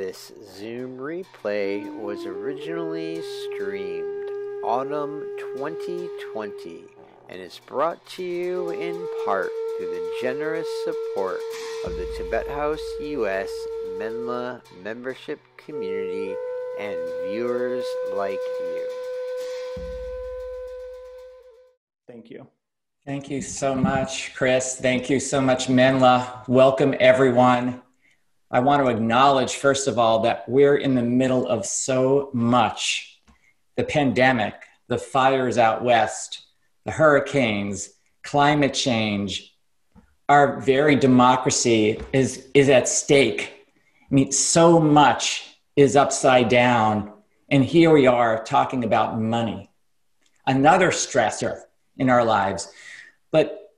This Zoom replay was originally streamed autumn 2020 and is brought to you in part through the generous support of the Tibet House US Menla membership community and viewers like you. Thank you. Thank you so much, Chris. Thank you so much, Menla. Welcome, everyone. I want to acknowledge, first of all, that we're in the middle of so much. The pandemic, the fires out west, the hurricanes, climate change, our very democracy is at stake. I mean, so much is upside down. And here we are talking about money, another stressor in our lives. But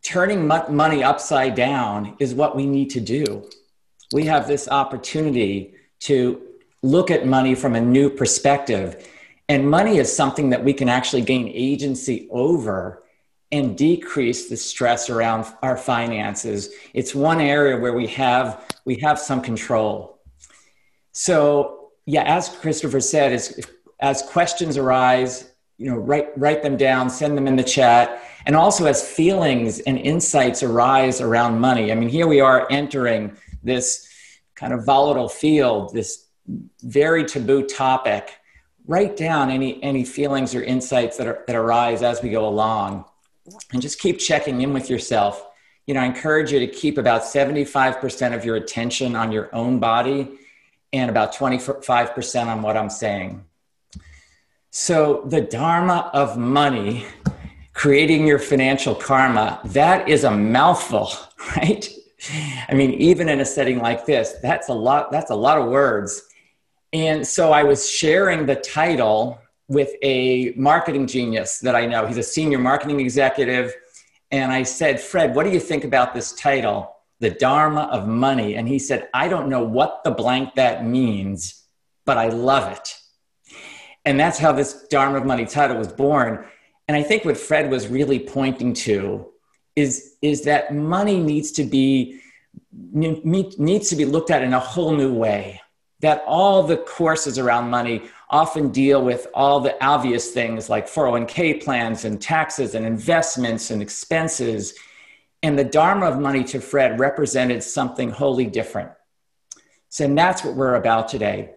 turning money upside down is what we need to do. We have this opportunity to look at money from a new perspective. And money is something that we can actually gain agency over and decrease the stress around our finances. It's one area where we have some control. So yeah, as Christopher said, as questions arise, write them down, send them in the chat. And also as feelings and insights arise around money. I mean, here we are entering this kind of volatile field, this very taboo topic. Write down any feelings or insights that arise as we go along, and just keep checking in with yourself. I encourage you to keep about 75% of your attention on your own body and about 25% on what I'm saying. So the Dharma of money, creating your financial karma, that is a mouthful, right? I mean, even in a setting like this, that's a lot of words. And so I was sharing the title with a marketing genius that I know. He's a senior marketing executive. And I said, Fred, what do you think about this title, The Dharma of Money? And he said, I don't know what the blank that means, but I love it. And that's how this Dharma of Money title was born. And I think what Fred was really pointing to is that money needs to be looked at in a whole new way. That all the courses around money often deal with all the obvious things like 401k plans and taxes and investments and expenses. And the Dharma of money to Fred represented something wholly different. So that's what we're about today.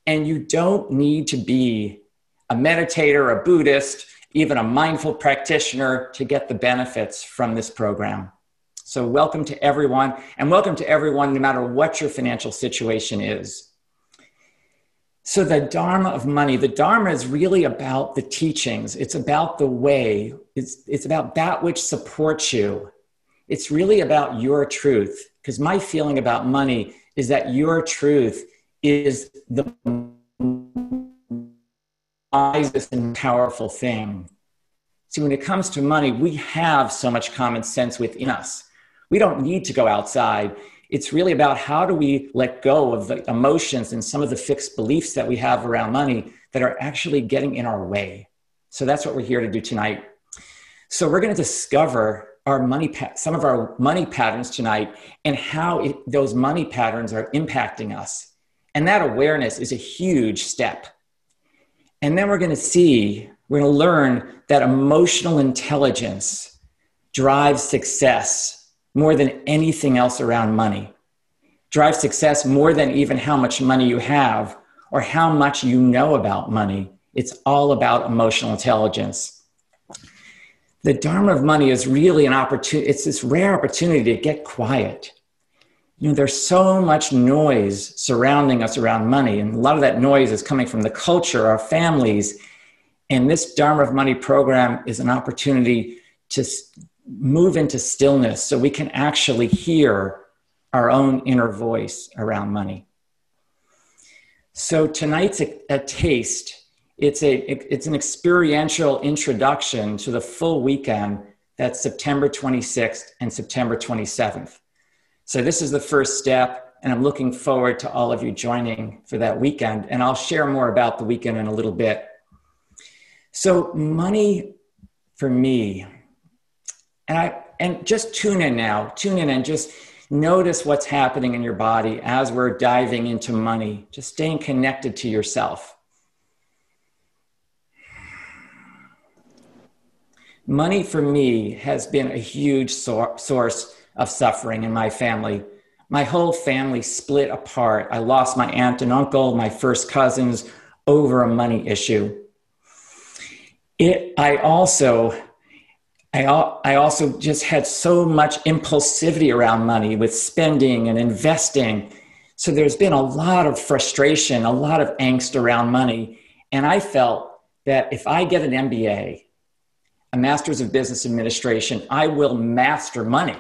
And you don't need to be a meditator, a Buddhist, even a mindful practitioner to get the benefits from this program. So welcome to everyone, and welcome to everyone no matter what your financial situation is. So the Dharma of money, the Dharma is really about the teachings. It's about the way. It's about that which supports you. It's really about your truth, because my feeling about money is that your truth is the wisest and powerful thing. See, when it comes to money, we have so much common sense within us. We don't need to go outside. It's really about how do we let go of the emotions and some of the fixed beliefs that we have around money that are actually getting in our way. So that's what we're here to do tonight. So we're going to discover some of our money patterns tonight and how those money patterns are impacting us. And that awareness is a huge step. And then we're going to learn that emotional intelligence drives success more than anything else around money. Drives success more than even how much money you have or how much you know about money. It's all about emotional intelligence. The Dharma of money is really an opportunity. It's this rare opportunity to get quiet. There's so much noise surrounding us around money. And a lot of that noise is coming from the culture, our families. And this Dharma of Money program is an opportunity to move into stillness so we can actually hear our own inner voice around money. So tonight's a taste. It's an experiential introduction to the full weekend. That's September 26th and September 27th. So this is the first step, and I'm looking forward to all of you joining for that weekend. And I'll share more about the weekend in a little bit. So money for me, and just tune in and just Notice what's happening in your body as we're diving into money, just staying connected to yourself. Money for me has been a huge source of suffering in my family. My whole family split apart. I lost my aunt and uncle, my first cousins, over a money issue. I also just had so much impulsivity around money with spending and investing. So there's been a lot of frustration, a lot of angst around money. And I felt that if I get an MBA, a Master's of Business Administration, I will master money.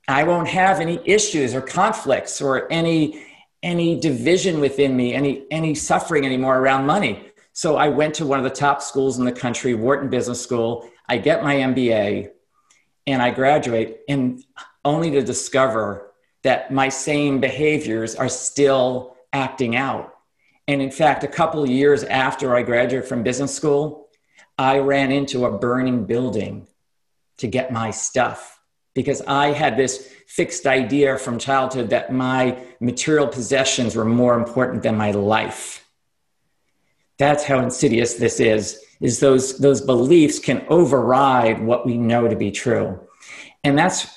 I won't have any issues or conflicts or any division within me, any suffering anymore around money. So I went to one of the top schools in the country, Wharton Business School. I get my MBA and I graduate, and only to discover that my same behaviors are still acting out. And in fact, a couple of years after I graduated from business school, I ran into a burning building to get my stuff because I had this fixed idea from childhood that my material possessions were more important than my life. That's how insidious this is those beliefs can override what we know to be true. And that's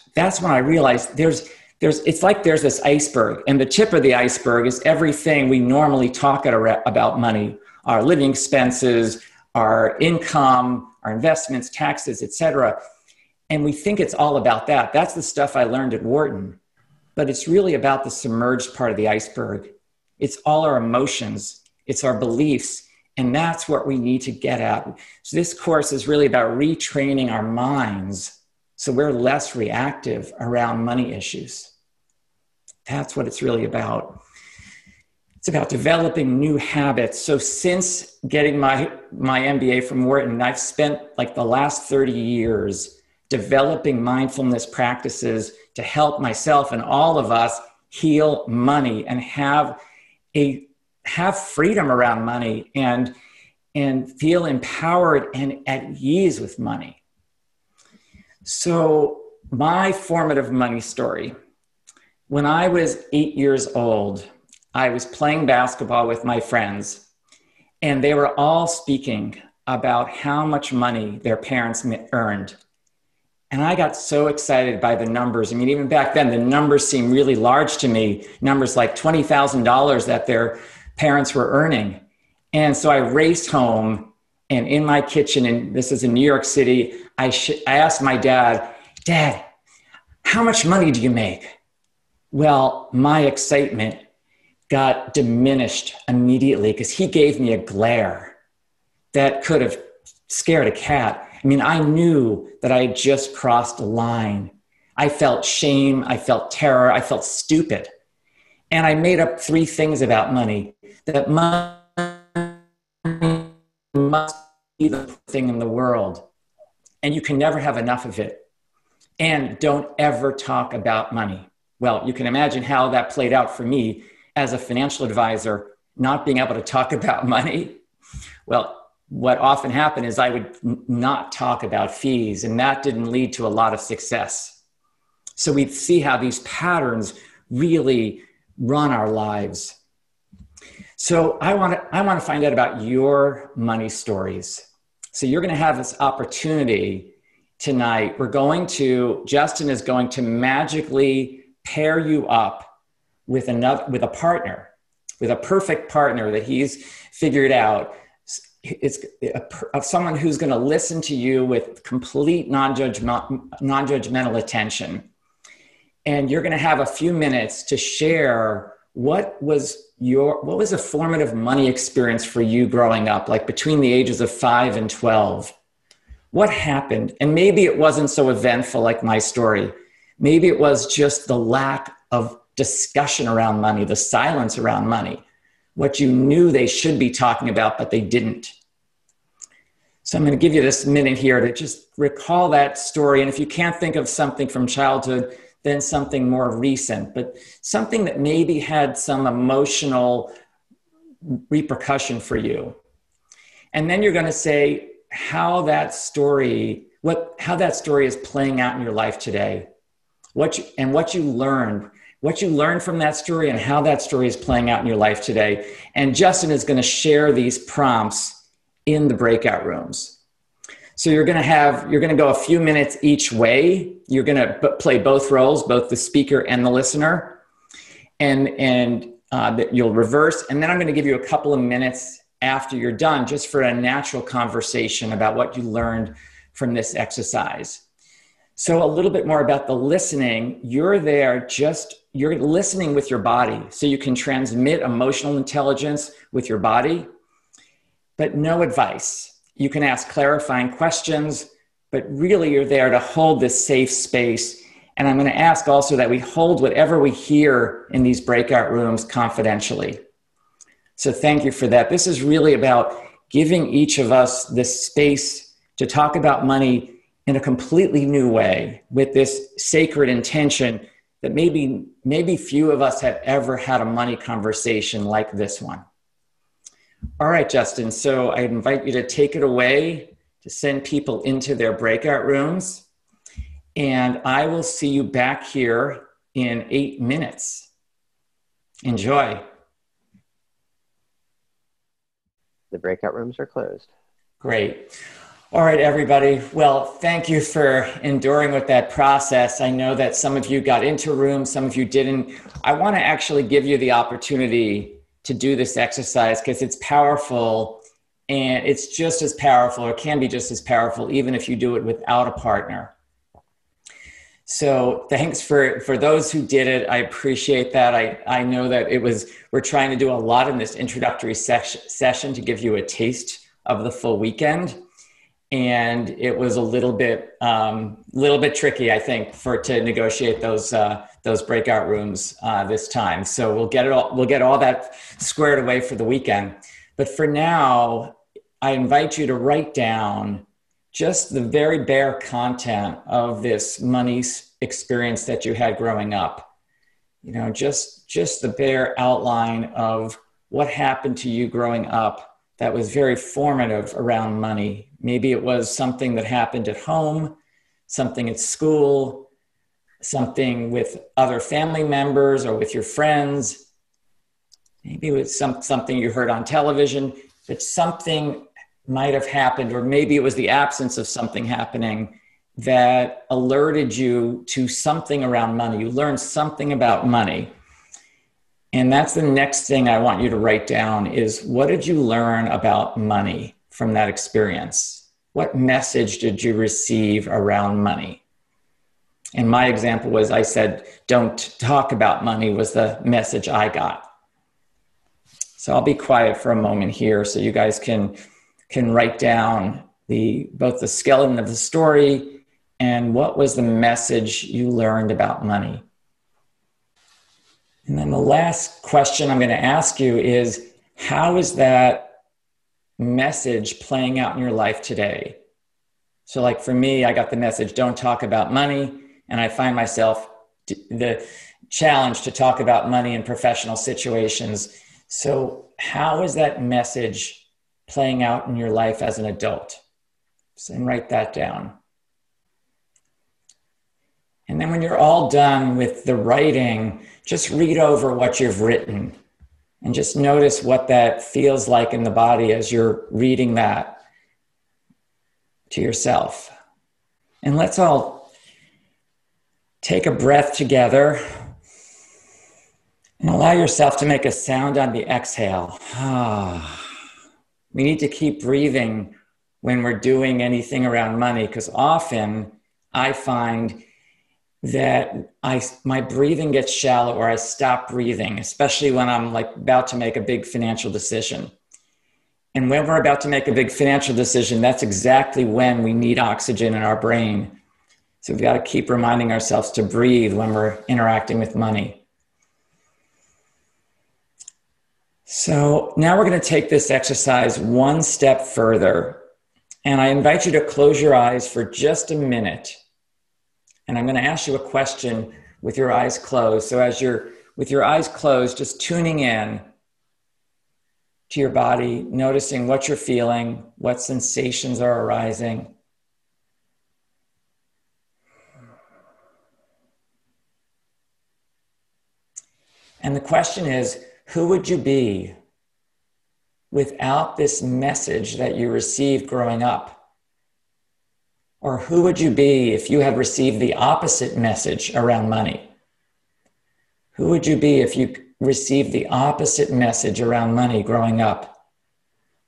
when I realized it's like there's this iceberg, and the tip of the iceberg is everything we normally talk about money, our living expenses, our income, our investments, taxes, etc. And we think it's all about that. That's the stuff I learned at Wharton. But it's really about the submerged part of the iceberg. It's all our emotions. It's our beliefs. And that's what we need to get at. So this course is really about retraining our minds so we're less reactive around money issues. That's what it's really about. It's about developing new habits. So since getting my MBA from Wharton, I've spent like the last 30 years developing mindfulness practices to help myself and all of us heal money and have freedom around money and feel empowered and at ease with money. So my formative money story, when I was 8 years old, I was playing basketball with my friends, and they were all speaking about how much money their parents earned. And I got so excited by the numbers. I mean, even back then, the numbers seemed really large to me, numbers like $20,000 that their parents were earning. And so I raced home, and in my kitchen, and this is in New York City, I asked my dad, "Dad, how much money do you make?" Well, my excitement got diminished immediately because he gave me a glare that could have scared a cat. I mean, I knew that I had just crossed a line. I felt shame, I felt terror, I felt stupid. And I made up 3 things about money. That money must be the thing in the world, and you can never have enough of it. And don't ever talk about money. Well, you can imagine how that played out for me as a financial advisor, not being able to talk about money. Well, what often happened is I would not talk about fees, and that didn't lead to a lot of success. So we see how these patterns really run our lives. So I want to find out about your money stories. So you're going to have this opportunity tonight. Justin is going to magically pair you up with a partner, with a perfect partner that he's figured out. It's someone who's going to listen to you with complete non-judgmental attention. And you're going to have a few minutes to share what was a formative money experience for you growing up, like between the ages of 5 and 12. What happened? And maybe it wasn't so eventful like my story. Maybe it was just the lack of discussion around money, the silence around money, what you knew they should be talking about, but they didn't. So I'm going to give you this minute here to just recall that story. And if you can't think of something from childhood, then something more recent, but something that maybe had some emotional repercussion for you. And then you're going to say how that story is playing out in your life today. what you learned from that story and how that story is playing out in your life today. And Justin is going to share these prompts in the breakout rooms. So you're going to go a few minutes each way. You're going to play both roles, both the speaker and the listener, and you'll reverse. And then I'm going to give you a couple of minutes after you're done, just for a natural conversation about what you learned from this exercise. So a little bit more about the listening. You're listening with your body, so you can transmit emotional intelligence with your body, but no advice. You can ask clarifying questions, but really you're there to hold this safe space. And I'm going to ask also that we hold whatever we hear in these breakout rooms confidentially. So thank you for that. This is really about giving each of us this space to talk about money in a completely new way, with this sacred intention that maybe few of us have ever had a money conversation like this one. All right, Justin, so I invite you to take it away, to send people into their breakout rooms, and I will see you back here in 8 minutes. Enjoy. The breakout rooms are closed. Great. All right, everybody. Well, thank you for enduring with that process. I know that some of you got into rooms, some of you didn't. I want to actually give you the opportunity to do this exercise because it's powerful, and it's just as powerful, or can be just as powerful, even if you do it without a partner. So thanks for those who did it. I appreciate that. I know that we're trying to do a lot in this introductory session to give you a taste of the full weekend. And it was a little bit tricky, I think, to negotiate those breakout rooms this time. So we'll get all that squared away for the weekend. But for now, I invite you to write down just the very bare content of this money experience that you had growing up. You know, just the bare outline of what happened to you growing up that was very formative around money. Maybe it was something that happened at home, something at school, something with other family members or with your friends. Maybe it was something you heard on television, but something might have happened, or maybe it was the absence of something happening that alerted you to something around money. You learned something about money. And that's the next thing I want you to write down is, what did you learn about money from that experience? What message did you receive around money? And my example was, I said, don't talk about money was the message I got. So I'll be quiet for a moment here so you guys can write down both the skeleton of the story and what was the message you learned about money. And then the last question I'm going to ask you is, how is that message playing out in your life today? So like for me, I got the message, don't talk about money. And I find myself the challenge to talk about money in professional situations. So how is that message playing out in your life as an adult? So write that down. And then when you're all done with the writing, just read over what you've written and just notice what that feels like in the body as you're reading that to yourself. And let's all take a breath together and allow yourself to make a sound on the exhale. We need to keep breathing when we're doing anything around money, because often I find that my breathing gets shallow, or I stop breathing, especially when I'm like about to make a big financial decision. And when we're about to make a big financial decision, that's exactly when we need oxygen in our brain. So we've got to keep reminding ourselves to breathe when we're interacting with money. So now we're going to take this exercise one step further. And I invite you to close your eyes for just a minute. And I'm going to ask you a question with your eyes closed. So as you're with your eyes closed, just tuning in to your body, noticing what you're feeling, what sensations are arising. And the question is, who would you be without this message that you received growing up? Or who would you be if you had received the opposite message around money? Who would you be if you received the opposite message around money growing up?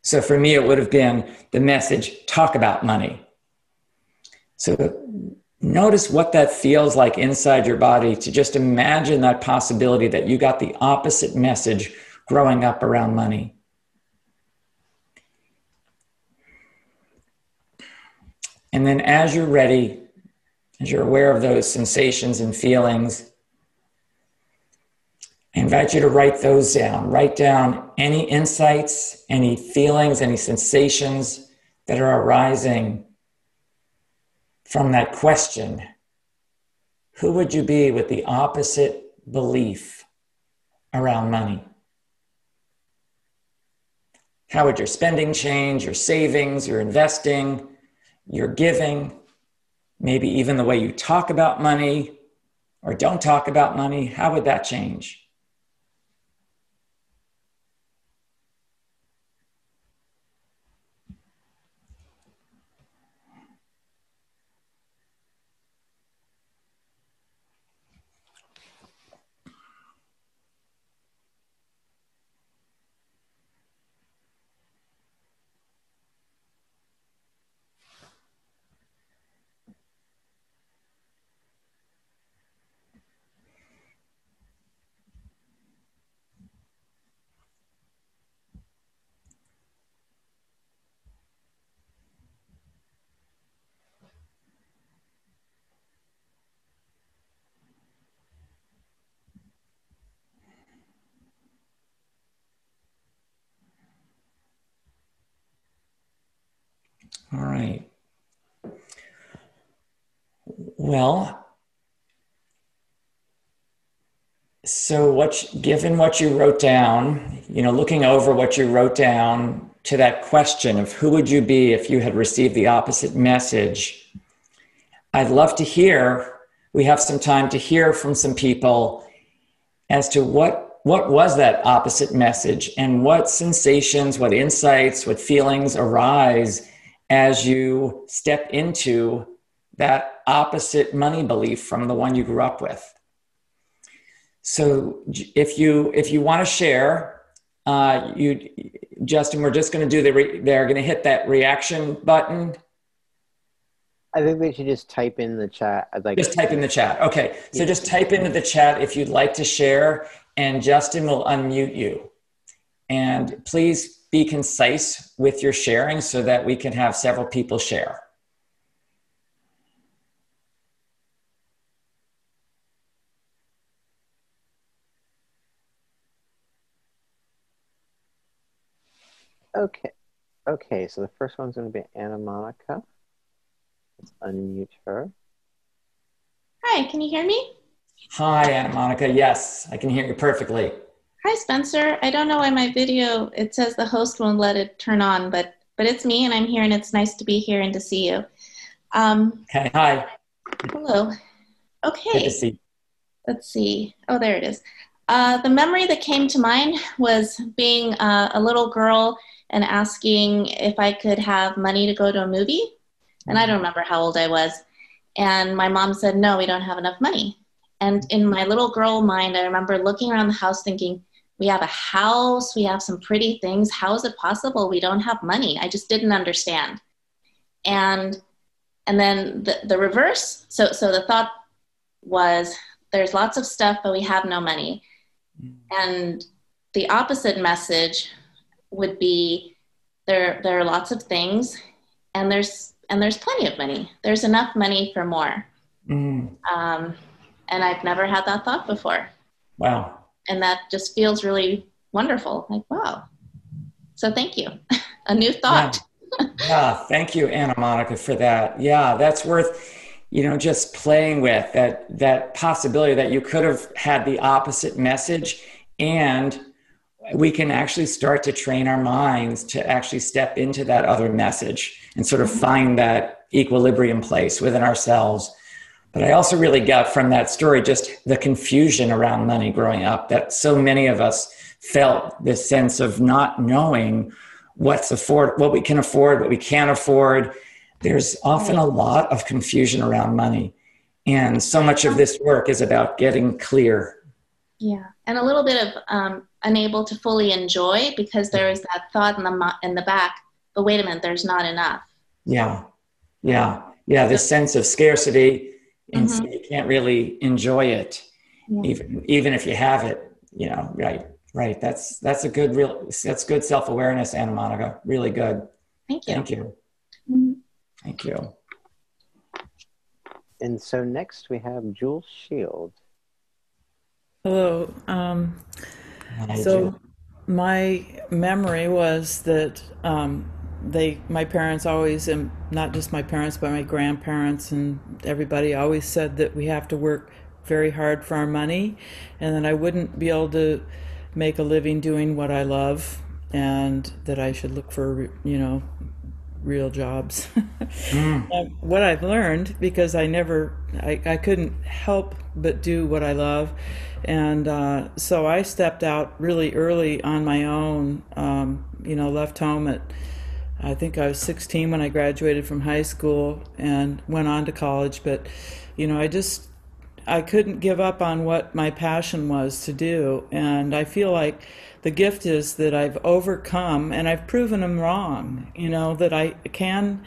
So for me, it would have been the message, talk about money. So notice what that feels like inside your body to just imagine that possibility that you got the opposite message growing up around money. And then as you're ready, as you're aware of those sensations and feelings, I invite you to write those down. Write down any insights, any feelings, any sensations that are arising from that question. Who would you be with the opposite belief around money? How would your spending change, your savings, your investing, your giving, maybe even the way you talk about money or don't talk about money? How would that change? All right. Well, so given what you wrote down, looking over what you wrote down to that question of who would you be if you had received the opposite message, I'd love to hear, we have some time to hear from some people as to what was that opposite message and what sensations, what insights, what feelings arise as you step into that opposite money belief from the one you grew up with. So if you want to share, Justin, we're just going to do they're going to hit that reaction button. I think they should just type in the chat. Just type in the chat. Okay. So just type into the chat if you'd like to share, and Justin will unmute you. And please be concise with your sharing so that we can have several people share. Okay, so the first one's going to be Anna Monica. Let's unmute her. Hi, can you hear me? Hi, Anna Monica. Yes, I can hear you perfectly. Hi, Spencer. I don't know why my video, it says the host won't let it turn on, but it's me and I'm here and it's nice to be here and to see you. Okay, hi. Hello. Okay. Good to see you. Let's see. Oh, there it is. The memory that came to mind was being a little girl and asking if I could have money to go to a movie. And I don't remember how old I was. And my mom said, no, we don't have enough money. And in my little girl mind, I remember looking around the house thinking, we have a house, we have some pretty things. How is it possible we don't have money? I just didn't understand. And then the reverse, so the thought was, there's lots of stuff, but we have no money. And the opposite message would be, there are lots of things, and there's plenty of money. There's enough money for more. And I've never had that thought before. Wow. And that just feels really wonderful. Like, wow. So thank you. A new thought. Yeah, thank you, Anna Monica, for that. Yeah, that's worth, just playing with that possibility that you could have had the opposite message, and we can actually start to train our minds to actually step into that other message and sort of find that equilibrium place within ourselves. But I also really got from that story just the confusion around money growing up, that so many of us felt this sense of not knowing what we can afford, what we can't afford. There's often a lot of confusion around money. And so much of this work is about getting clear. Yeah. And a little bit of unable to fully enjoy, because there is that thought in the back, but wait a minute, there's not enough. Yeah. Yeah. Yeah. This sense of scarcity, and so you can't really enjoy it, even if you have it, right. That's good self-awareness, Anna Monica. Really good. Thank you. Thank you. Thank you. And so next we have Jules Shield. Hello. So my memory was that my parents always, and not just my parents, but my grandparents and everybody always said that we have to work very hard for our money, and that I wouldn't be able to make a living doing what I love, and that I should look for, real jobs. What I've learned, because I couldn't help but do what I love, and so I stepped out really early on my own, left home at, I think I was 16 when I graduated from high school and went on to college, but I couldn't give up on what my passion was to do, and I feel like the gift is that I've overcome, and I've proven them wrong, that I can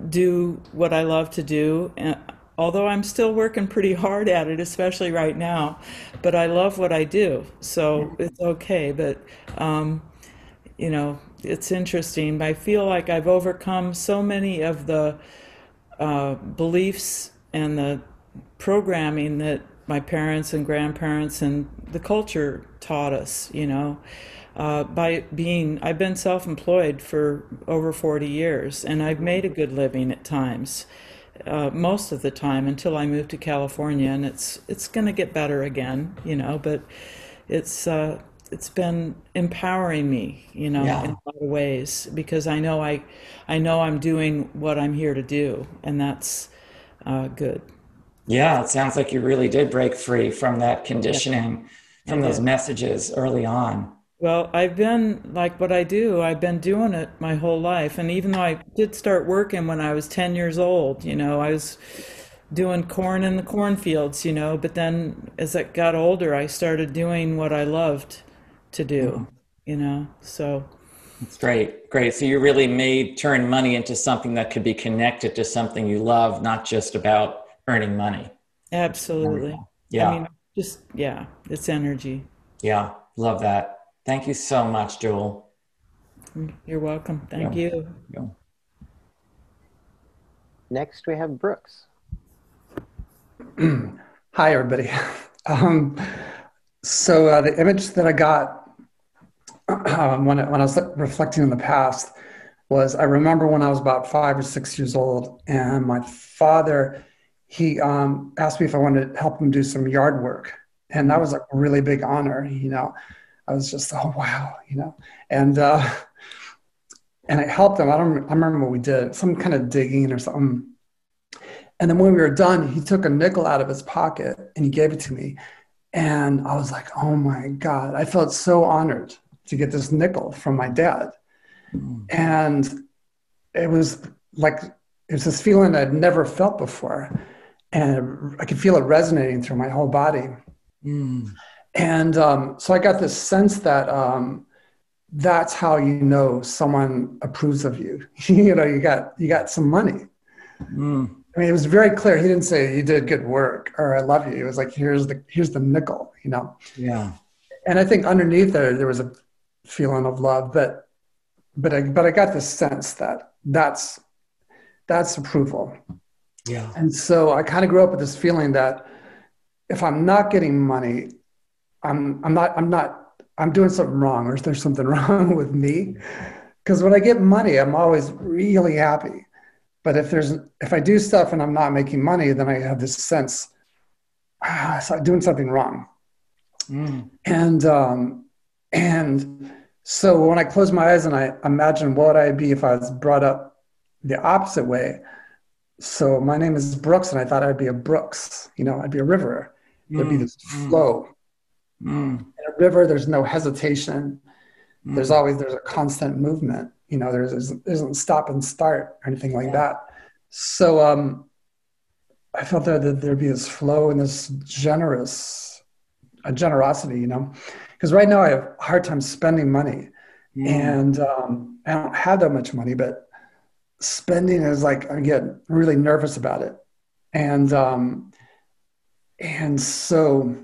do what I love to do, and although I'm still working pretty hard at it, especially right now, but I love what I do, so it's okay. But it's interesting. I feel like I've overcome so many of the beliefs and the programming that my parents and grandparents and the culture taught us, I've been self-employed for over 40 years, and I've made a good living at times, most of the time, until I moved to California, and it's going to get better again, but it's been empowering me, in a lot of ways, because I know I'm doing what I'm here to do, and that's good. Yeah, it sounds like you really did break free from that conditioning, from those messages early on. Well, I've been, like what I do, I've been doing it my whole life. And even though I did start working when I was 10 years old, I was doing corn in the cornfields, but then as I got older, I started doing what I loved to do, so. That's great. Great. So you really turned money into something that could be connected to something you love, not just about earning money. Absolutely. Yeah. I mean, it's energy. Yeah. Love that. Thank you so much, Jewel. You're welcome. Thank you. Next we have Brooks. Hi, everybody. So the image that I got when I was reflecting on the past was, I remember when I was about 5 or 6 years old, and my father, he asked me if I wanted to help him do some yard work. And that was like a really big honor, I was just, oh, wow, and I helped him. I remember what we did, some kind of digging or something. And then when we were done, he took a nickel out of his pocket and he gave it to me. And I was like, oh my God, I felt so honored to get this nickel from my dad. And it was this feeling I'd never felt before. And I could feel it resonating through my whole body. And so I got this sense that that's how someone approves of you. You got some money. I mean, it was very clear. He didn't say you did good work or I love you. It was like, here's the nickel, Yeah. And I think underneath there was a feeling of love, but I got this sense that that's approval. Yeah. And so I kind of grew up with this feeling that if I'm not getting money, I'm doing something wrong, or is there something wrong with me? Because when I get money, I'm always really happy. But if I do stuff and I'm not making money, then I have this sense, so I'm doing something wrong. And so when I close my eyes and I imagine what would I be if I was brought up the opposite way, So my name is Brooks, and I thought I'd be a Brooks. I'd be a river. There'd be this flow. In a river, there's no hesitation. There's a constant movement. There isn't stop and start or anything like that. So I felt that there'd be this flow and this generosity, because right now I have a hard time spending money, and I don't have that much money, but spending is like, I get really nervous about it. And so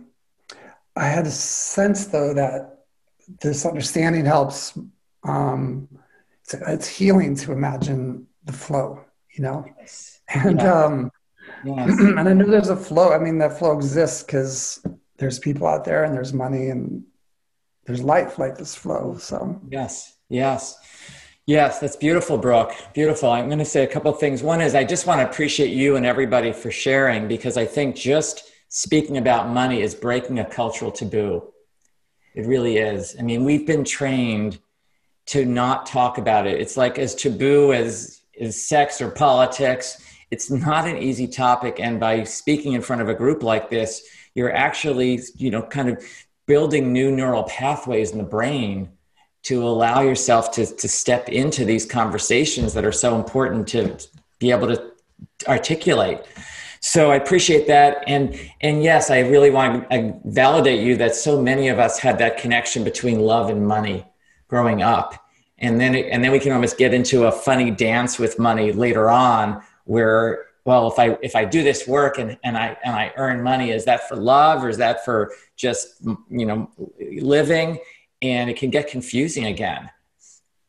I had a sense, though, that this understanding helps. It's healing to imagine the flow, Yes. and Yes. and I know there's a flow. I mean, that flow exists because there's people out there, and there's money, and there's life like this flow. So yes. Yes, that's beautiful, Brooke. Beautiful. I'm going to say a couple of things. One is I just want to appreciate you and everybody for sharing, because I think just speaking about money is breaking a cultural taboo. It really is. I mean, we've been trained to not talk about it. It's like as taboo as sex or politics. It's not an easy topic. And by speaking in front of a group like this, you're actually, kind of building new neural pathways in the brain to allow yourself to step into these conversations that are so important to be able to articulate. So I appreciate that. And yes, I really want to validate you that so many of us had that connection between love and money growing up. And then we can almost get into a funny dance with money later on where, well, if I do this work and I earn money, is that for love or is that for just, living? And it can get confusing again.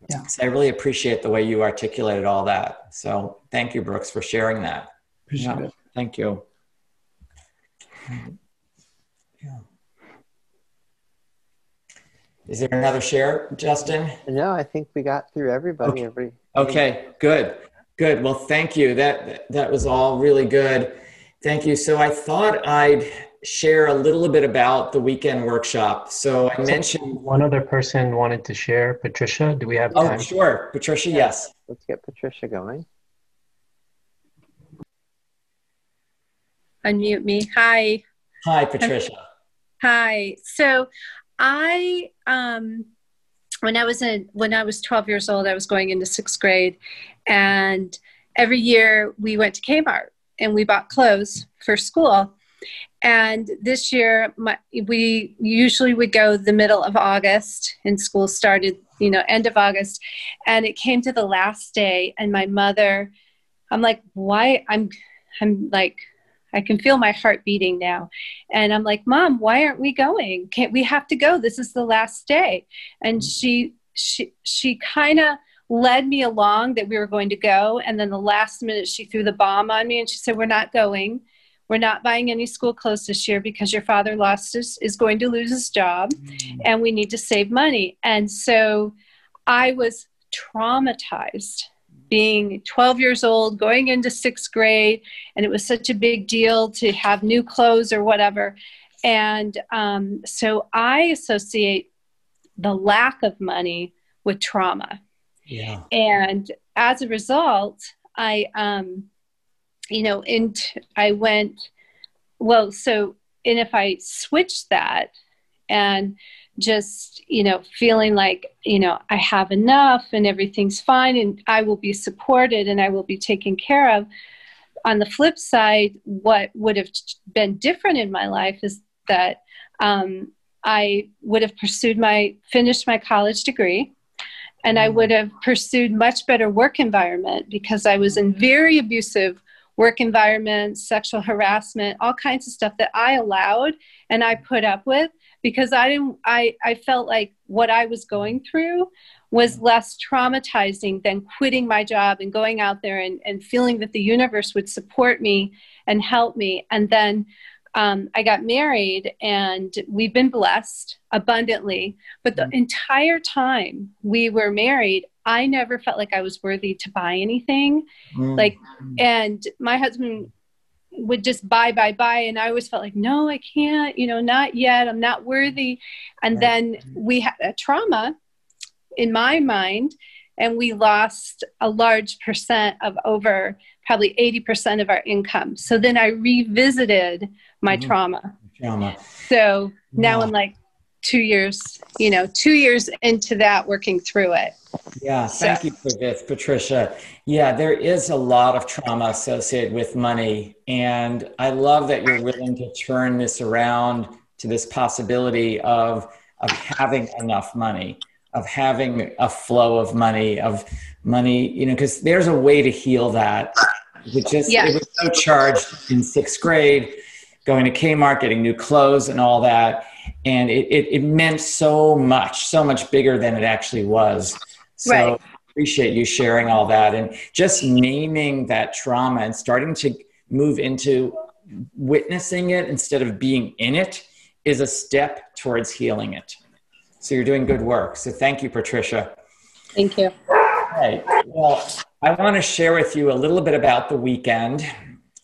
yeah, So I really appreciate the way you articulated all that. So thank you, Brooks, for sharing that. appreciate it. Thank you. Yeah. Is there another share, Justin? No, I think we got through everybody. Okay, good. Well, thank you. That was all really good. Thank you. So I thought I'd share a little bit about the weekend workshop. So I mentioned one other person wanted to share. Patricia, do we have time? Oh, sure. Patricia, yes. Let's get Patricia going. Unmute me. Hi. Hi, Patricia. Hi. So I when I was 12 years old, I was going into 6th grade, and every year we went to Kmart and we bought clothes for school. And this year we usually would go the middle of August, and school started, end of August, and it came to the last day, and my mother, I'm like, why? I'm like, I can feel my heart beating now. And I'm like, Mom, why aren't we going? Can't we have to go? This is the last day. And she kind of led me along that we were going to go. And then the last minute she threw the bomb on me and she said, we're not going. We're not buying any school clothes this year because your father is going to lose his job and we need to save money. And so I was traumatized, being 12 years old, going into 6th grade, and it was such a big deal to have new clothes or whatever. And so I associate the lack of money with trauma. Yeah. And as a result, I if I switch that and just, feeling like, I have enough and everything's fine and I will be supported and I will be taken care of. On the flip side, what would have been different in my life is that I would have finished my college degree, and I would have pursued much better work environment because I was in very abusive work environments, sexual harassment, all kinds of stuff that I allowed and I put up with because I felt like what I was going through was less traumatizing than quitting my job and going out there and feeling that the universe would support me and help me. And then I got married and we've been blessed abundantly, but the entire time we were married, I never felt like I was worthy to buy anything. And my husband would just buy. And I always felt like, no, I can't, not yet. I'm not worthy. And then we had a trauma in my mind. and we lost a large percent of over probably 80% of our income. So then I revisited my trauma. So now I'm like 2 years, 2 years into that, working through it. Yeah, thank you for this, Patricia. Yeah, there is a lot of trauma associated with money. And I love that you're willing to turn this around to this possibility of having enough money, of having a flow of money, because there's a way to heal that. It was so charged in sixth grade, going to Kmart, getting new clothes and all that. And it meant so much bigger than it actually was. So I appreciate you sharing all that and just naming that trauma and starting to move into witnessing it instead of being in it is a step towards healing it. So you're doing good work. So thank you, Patricia. Thank you. Right. Well, I want to share with you a little bit about the weekend.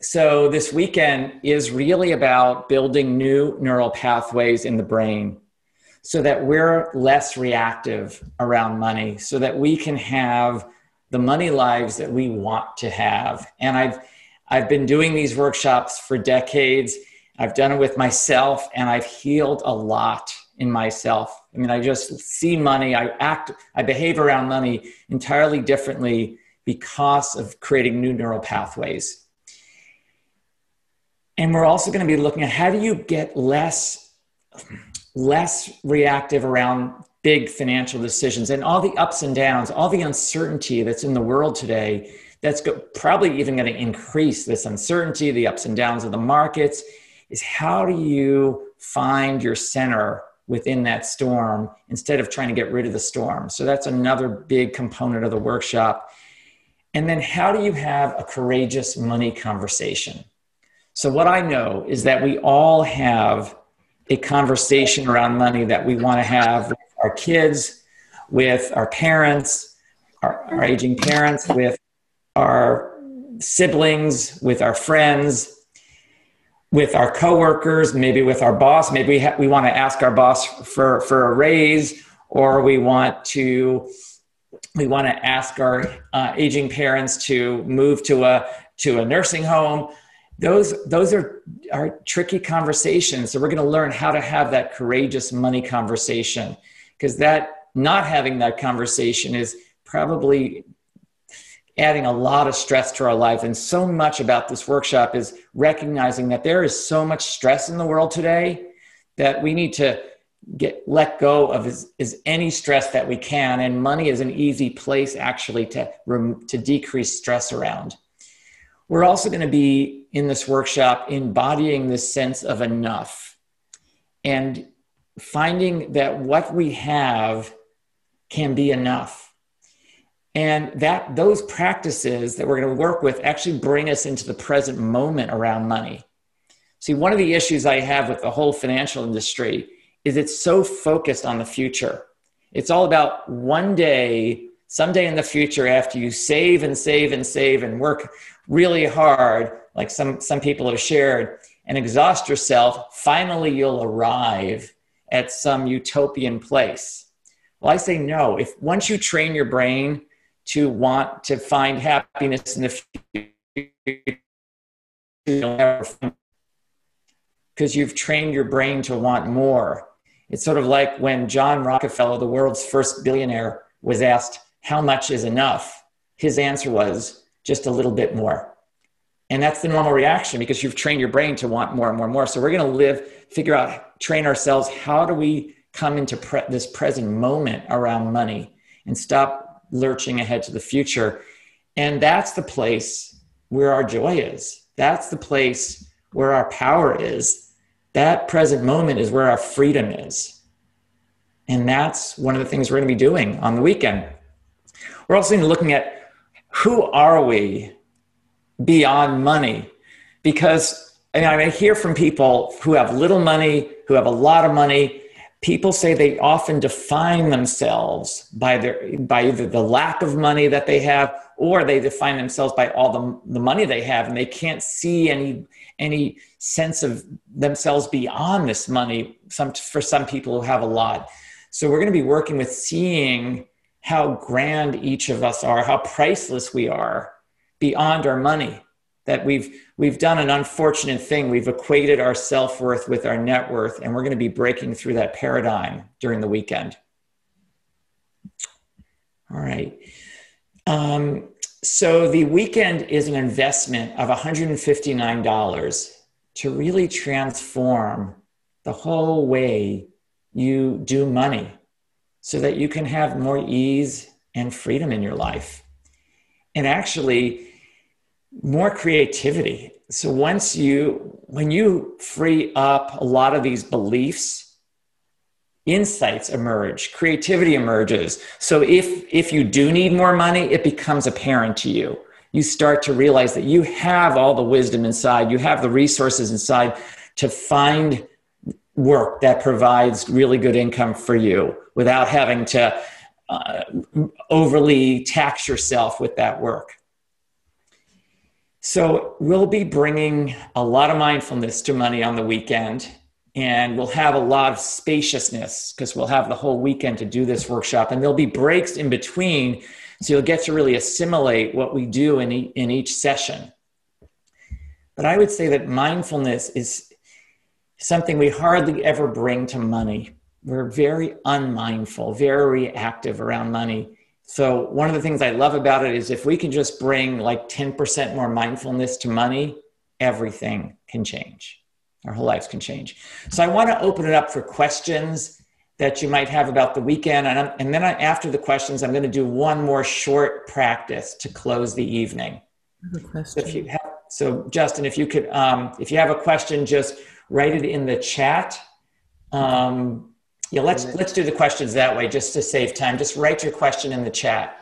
So this weekend is really about building new neural pathways in the brain so that we're less reactive around money, so that we can have the money lives that we want to have. And I've been doing these workshops for decades. I've done it with myself, and I've healed a lot in myself. I mean, I just see money, I behave around money entirely differently because of creating new neural pathways. And we're also going to be looking at how do you get less reactive around big financial decisions and all the ups and downs, all the uncertainty that's in the world today, that's probably even going to increase this uncertainty, the ups and downs of the markets, is how do you find your center within that storm instead of trying to get rid of the storm? So that's another big component of the workshop. And then how do you have a courageous money conversation? So what I know is that we all have a conversation around money that we want to have with our kids, with our parents, our aging parents, with our siblings, with our friends, with our coworkers, maybe with our boss. Maybe we want to ask our boss for a raise, or we want to ask our aging parents to move to a nursing home. Those are tricky conversations. So we're going to learn how to have that courageous money conversation, because that not having that conversation is probably adding a lot of stress to our life. And so much about this workshop is recognizing that there is so much stress in the world today that we need to let go of is any stress that we can. And money is an easy place actually to decrease stress around. We're also going to be in this workshop embodying this sense of enough and finding that what we have can be enough. And that those practices that we're going to work with actually bring us into the present moment around money. See, one of the issues I have with the whole financial industry is it's so focused on the future. It's all about one day, someday in the future, after you save and save and save and work really hard, like some people have shared, and exhaust yourself, finally you'll arrive at some utopian place. Well, I say no. If once you train your brain to want to find happiness in the future, you'll never find it, because you've trained your brain to want more. It's sort of like when John Rockefeller, the world's first billionaire, was asked, how much is enough? His answer was, just a little bit more. And that's the normal reaction because you've trained your brain to want more and more and more. So we're going to train ourselves. How do we come into this present moment around money and stop lurching ahead to the future? And that's the place where our joy is. That's the place where our power is. That present moment is where our freedom is. And that's one of the things we're going to be doing on the weekend. We're also going to be looking at who are we beyond money? Because I hear from people who have little money, who have a lot of money. People say they often define themselves by either the lack of money that they have, or they define themselves by all the money they have, and they can't see any sense of themselves beyond this money. For some people who have a lot. So we're going to be working with seeing how grand each of us are, how priceless we are beyond our money, that we've done an unfortunate thing. We've equated our self-worth with our net worth, and we're going to be breaking through that paradigm during the weekend. All right. So the weekend is an investment of $159 to really transform the whole way you do money so that you can have more ease and freedom in your life. And actually, more creativity. So when you free up a lot of these beliefs, insights emerge, creativity emerges. So if you do need more money, it becomes apparent to you. You start to realize that you have all the wisdom inside, you have the resources inside to find work that provides really good income for you without having to overly tax yourself with that work. So we'll be bringing a lot of mindfulness to money on the weekend, and we'll have a lot of spaciousness because we'll have the whole weekend to do this workshop, and there'll be breaks in between, so you'll get to really assimilate what we do in each session. But I would say that mindfulness is something we hardly ever bring to money. We're very unmindful, very reactive around money. So one of the things I love about it is if we can just bring like 10% more mindfulness to money, everything can change. Our whole lives can change. So I want to open it up for questions that you might have about the weekend. And then after the questions, I'm going to do one more short practice to close the evening. So Justin, if you could, if you have a question, just write it in the chat. Yeah, let's do the questions that way, just to save time. Just write your question in the chat.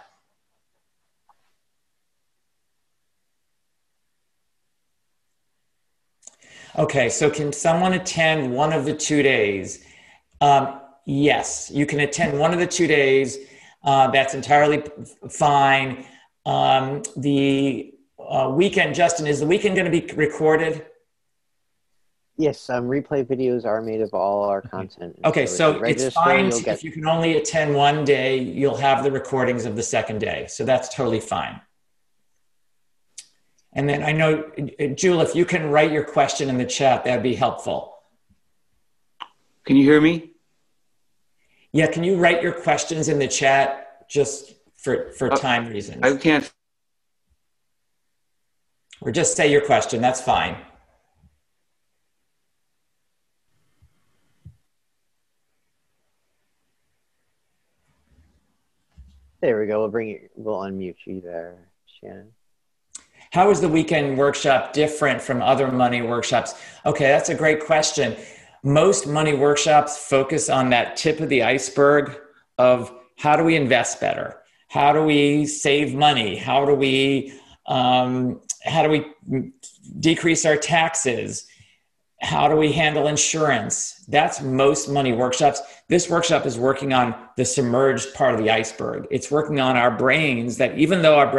Okay, so can someone attend one of the 2 days? Yes, you can attend one of the 2 days. That's entirely fine. The weekend, Justin, is the weekend going to be recorded? Yes, replay videos are made of all our content. Okay, so it's fine if you can only attend one day, you'll have the recordings of the second day. So that's totally fine. And then I know, Jewel, if you can write your question in the chat, that'd be helpful. Can you hear me? Yeah, can you write your questions in the chat just for time reasons? I can't. Or just say your question, that's fine. There we go. We'll unmute you there, Shannon. How is the weekend workshop different from other money workshops? Okay, that's a great question. Most money workshops focus on that tip of the iceberg of how do we invest better? How do we save money? How do we decrease our taxes? How do we handle insurance? That's most money workshops. This workshop is working on the submerged part of the iceberg. It's working on our brains, that even though our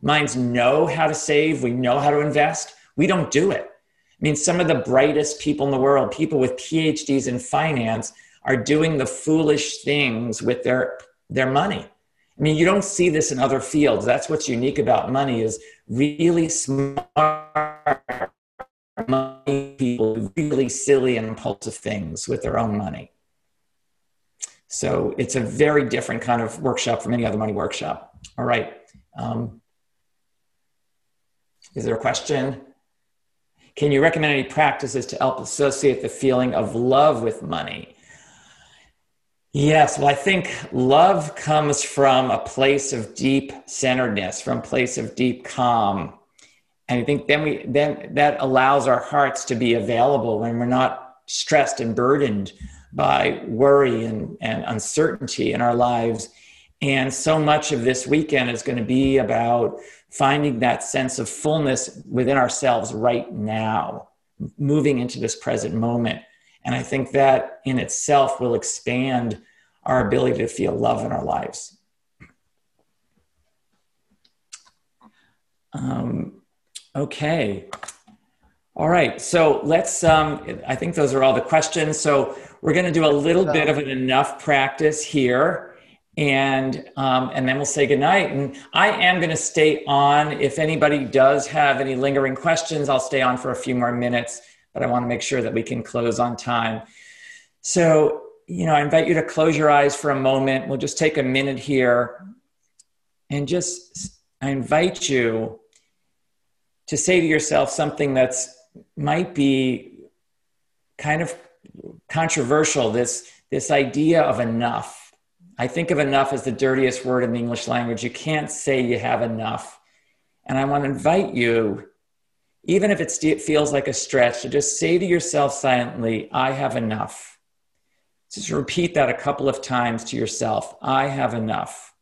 minds know how to save, we know how to invest, we don't do it. I mean, some of the brightest people in the world, people with PhDs in finance, are doing the foolish things with their money. I mean, you don't see this in other fields. That's what's unique about money, is really smart money people do really silly and impulsive things with their own money. So it's a very different kind of workshop from any other money workshop. All right. Is there a question? Can you recommend any practices to help associate the feeling of love with money? Yes, well, I think love comes from a place of deep centeredness, from a place of deep calm. And I think then that allows our hearts to be available when we're not stressed and burdened by worry and uncertainty in our lives. And so much of this weekend is going to be about finding that sense of fullness within ourselves right now, moving into this present moment. And I think that in itself will expand our ability to feel love in our lives. Okay. All right. So let's, I think those are all the questions. So we're going to do a little bit of an enough practice here. and then we'll say goodnight. And I am going to stay on. If anybody does have any lingering questions, I'll stay on for a few more minutes, but I want to make sure that we can close on time. So, I invite you to close your eyes for a moment. We'll just take a minute here, and I invite you to say to yourself something that's might be kind of controversial, this idea of enough. I think of enough as the dirtiest word in the English language. You can't say you have enough. And I want to invite you, even if it feels like a stretch, to just say to yourself silently, I have enough. Just repeat that a couple of times to yourself. I have enough.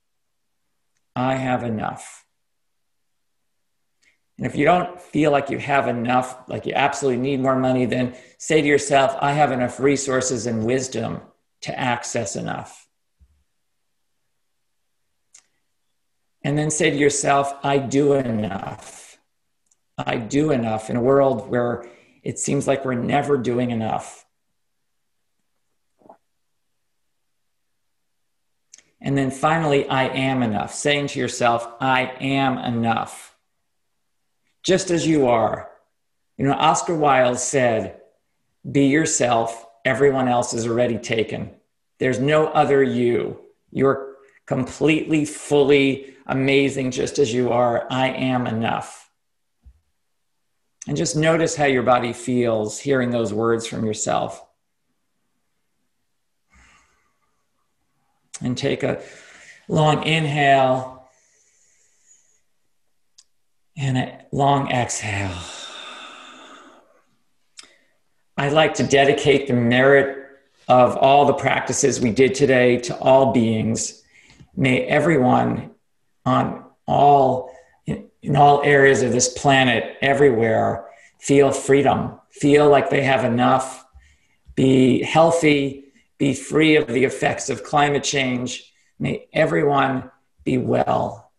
I have enough. And if you don't feel like you have enough, like you absolutely need more money, then say to yourself, I have enough resources and wisdom to access enough. And then say to yourself, I do enough. I do enough in a world where it seems like we're never doing enough. And then finally, I am enough. Saying to yourself, I am enough. Just as you are. Oscar Wilde said, be yourself. Everyone else is already taken. There's no other you. You're completely, fully amazing just as you are. I am enough. And just notice how your body feels hearing those words from yourself. And take a long inhale and a long exhale. I'd like to dedicate the merit of all the practices we did today to all beings. May everyone in all areas of this planet, everywhere, feel freedom, feel like they have enough, be healthy, be free of the effects of climate change. May everyone be well.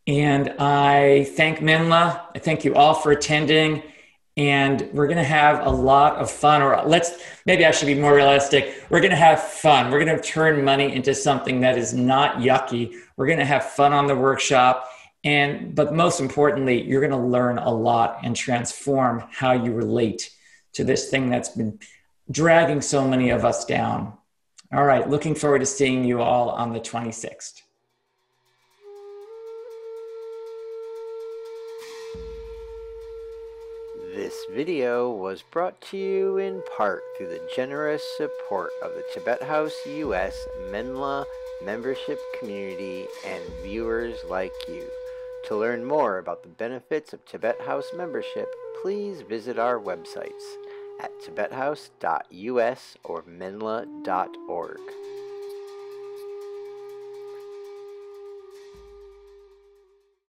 And I thank Menla. I thank you all for attending. And we're going to have a lot of fun, or maybe I should be more realistic. We're going to have fun. We're going to turn money into something that is not yucky. We're going to have fun on the workshop. But most importantly, you're going to learn a lot and transform how you relate to this thing that's been dragging so many of us down. All right. Looking forward to seeing you all on the 26th. This video was brought to you in part through the generous support of the Tibet House US Menla membership community and viewers like you. To learn more about the benefits of Tibet House membership, please visit our websites at tibethouse.us or menla.org.